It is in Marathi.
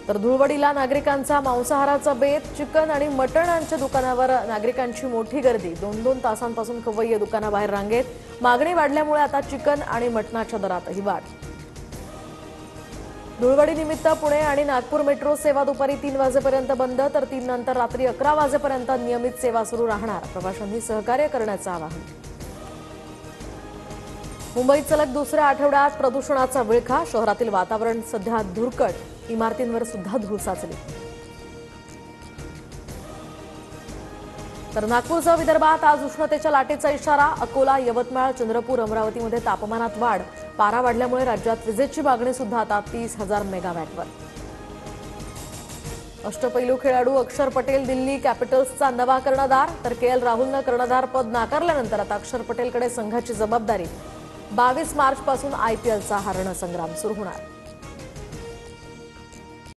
तर धुळवडीला नागरिकांचा मांसाहाराचा बेत। चिकन आणि मटणांच्या दुकानावर नागरिकांची मोठी गर्दी। 2-2 तासांपासून खवय्ये दुकानाबाहेर रांगेत। मागणी वाढल्यामुळे आता चिकन आणि मटणाच्या दरातही वाढ। धुळवडी निमित्त पुणे आणि नागपूर मेट्रो सेवा दुपारी 3 वाजेपर्यंत बंद, तर 3 नंतर रात्री 11 वाजेपर्यंत नियमित सेवा सुरू राहणार। प्रवाशांनी सहकार्य करण्याचं आवाहन। मुंबईत सलग दुसऱ्या आठवड्यात प्रदूषणाचा विळखा। शहरातील वातावरण सध्या धुरकट। इमारतींवर सुद्धा धूळ साचली। तर नागपूरसह विदर्भात आज उष्णतेच्या लाटेचा इशारा। अकोला, यवतमाळ, चंद्रपूर, अमरावतीमध्ये तापमानात वाढ। पारा वाढल्यामुळे राज्यात विजेची मागणी सुद्धा आता 30,000 मेगावॅटवर। अष्टपैलू खेळाडू अक्षर पटेल दिल्ली कॅपिटल्सचा नवा कर्णधार, तर केएल राहुलनं कर्णधार पद नाकारल्यानंतर आता अक्षर पटेलकडे संघाची जबाबदारी। 22 मार्चपासून आयपीएलचा हा रणसंग्राम सुरू होणार।